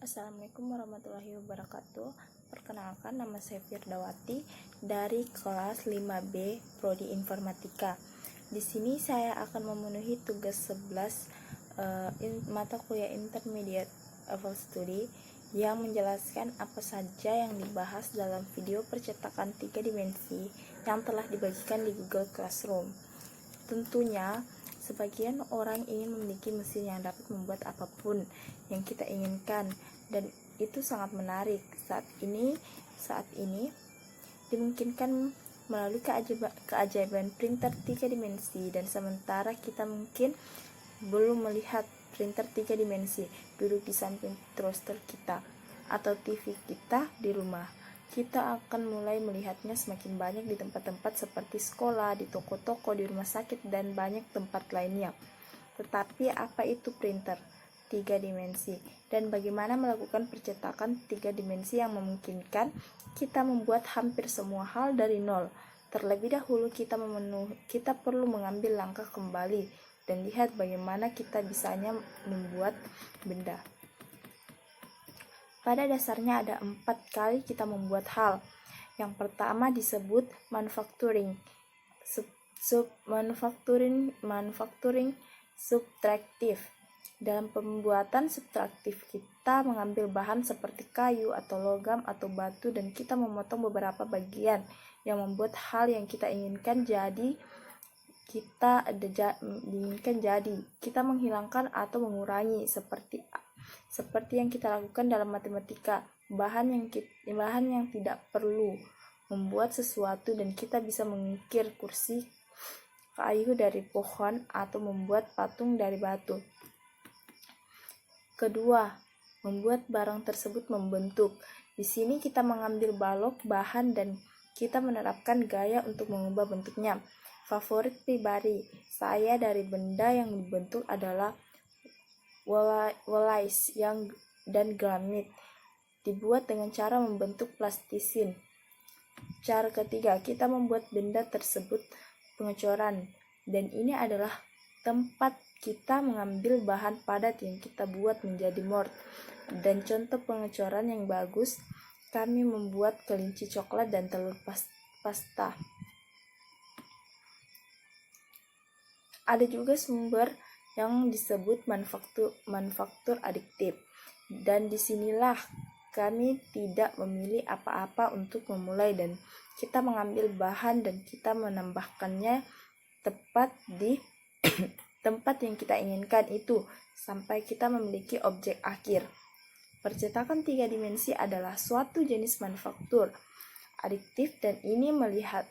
Assalamualaikum warahmatullahi wabarakatuh. Perkenalkan, nama saya Firdawati dari kelas 5B Prodi Informatika. Di sini saya akan memenuhi tugas 11 mata kuliah Intermediate Level Study yang menjelaskan apa saja yang dibahas dalam video percetakan 3 dimensi yang telah dibagikan di Google Classroom. Tentunya sebagian orang ingin memiliki mesin yang dapat membuat apapun yang kita inginkan, dan itu sangat menarik. Saat ini dimungkinkan melalui keajaiban printer 3 dimensi, dan sementara kita mungkin belum melihat printer 3 dimensi duduk di samping toaster kita atau TV kita di rumah, kita akan mulai melihatnya semakin banyak di tempat-tempat seperti sekolah, di toko-toko, di rumah sakit, dan banyak tempat lainnya. Tetapi apa itu printer 3 dimensi dan bagaimana melakukan percetakan 3 dimensi yang memungkinkan kita membuat hampir semua hal dari nol? Terlebih dahulu kita perlu mengambil langkah kembali dan lihat bagaimana kita bisanya membuat benda. Pada dasarnya ada 4 kali kita membuat hal. Yang pertama disebut manufacturing. Manufacturing subtraktif. Dalam pembuatan subtraktif, kita mengambil bahan seperti kayu atau logam atau batu dan kita memotong beberapa bagian yang membuat hal yang kita inginkan jadi. Kita menghilangkan atau mengurangi seperti yang kita lakukan dalam matematika. Bahan yang tidak perlu membuat sesuatu, dan kita bisa mengukir kursi kayu dari pohon atau membuat patung dari batu. Kedua, membuat barang tersebut membentuk. Di sini kita mengambil balok bahan dan kita menerapkan gaya untuk mengubah bentuknya. Favorit pribadi saya dari benda yang dibentuk adalah walleye dan granit, dibuat dengan cara membentuk plastisin. Cara ketiga, kita membuat benda tersebut pengecoran, dan ini adalah tempat kita mengambil bahan padat yang kita buat menjadi mold. Dan contoh pengecoran yang bagus, kami membuat kelinci coklat dan telur pasta. Ada juga sumber yang disebut manufaktur adiktif, dan disinilah kami tidak memilih apa-apa untuk memulai, dan kita mengambil bahan dan kita menambahkannya tepat di tempat yang kita inginkan itu sampai kita memiliki objek akhir. Percetakan 3 dimensi adalah suatu jenis manufaktur adiktif, dan ini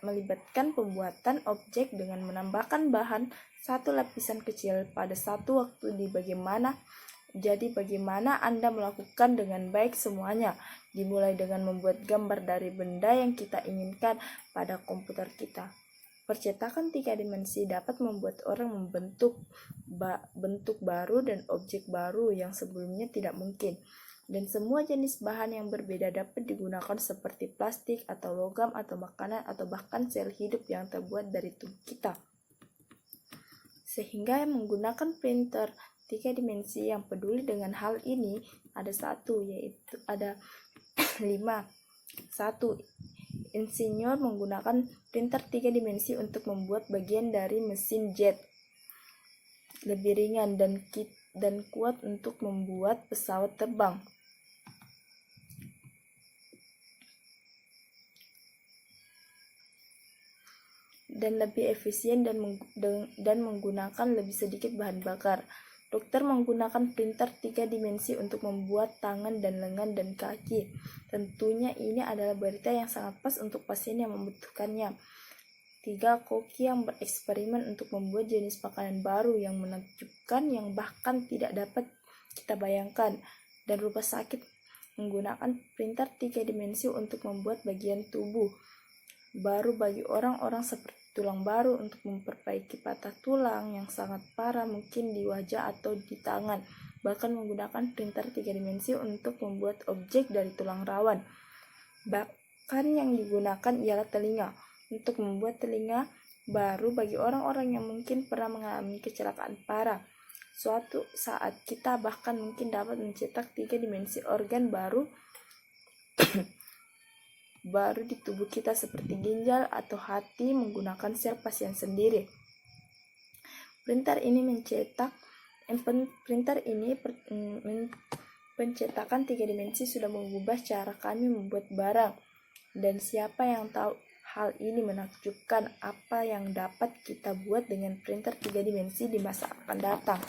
melibatkan pembuatan objek dengan menambahkan bahan satu lapisan kecil pada satu waktu. Jadi bagaimana Anda melakukan dengan baik semuanya, dimulai dengan membuat gambar dari benda yang kita inginkan pada komputer kita. Percetakan 3 dimensi dapat membuat orang membentuk bentuk baru dan objek baru yang sebelumnya tidak mungkin. Dan semua jenis bahan yang berbeda dapat digunakan seperti plastik atau logam atau makanan atau bahkan sel hidup yang terbuat dari tubuh kita. Sehingga menggunakan printer 3 dimensi yang peduli dengan hal ini ada 5. 1. Insinyur menggunakan printer 3 dimensi untuk membuat bagian dari mesin jet lebih ringan dan kuat untuk membuat pesawat terbang. Dan lebih efisien dan menggunakan lebih sedikit bahan bakar. Dokter menggunakan printer 3 dimensi untuk membuat tangan dan lengan dan kaki. Tentunya ini adalah berita yang sangat pas untuk pasien yang membutuhkannya. 3. Koki yang bereksperimen untuk membuat jenis makanan baru yang menakjubkan yang bahkan tidak dapat kita bayangkan. Dan rumah sakit menggunakan printer 3 dimensi untuk membuat bagian tubuh baru bagi orang-orang seperti tulang baru, untuk memperbaiki patah tulang yang sangat parah mungkin di wajah atau di tangan. Bahkan menggunakan printer 3 dimensi untuk membuat objek dari tulang rawan. Bahkan yang digunakan ialah telinga, untuk membuat telinga baru bagi orang-orang yang mungkin pernah mengalami kecelakaan parah. Suatu saat kita bahkan mungkin dapat mencetak 3 dimensi organ baru baru di tubuh kita seperti ginjal atau hati menggunakan sel pasien sendiri. Pencetakan 3 dimensi sudah mengubah cara kami membuat barang, dan siapa yang tahu hal ini menakjubkan apa yang dapat kita buat dengan printer 3 dimensi di masa akan datang.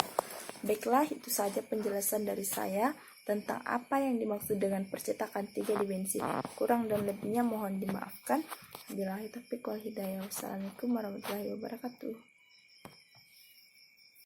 Baiklah, itu saja penjelasan dari saya tentang apa yang dimaksud dengan percetakan 3 dimensi. Kurang dan lebihnya mohon dimaafkan. Wabillahi taufiq wal hidayah. Wassalamualaikum warahmatullahi wabarakatuh.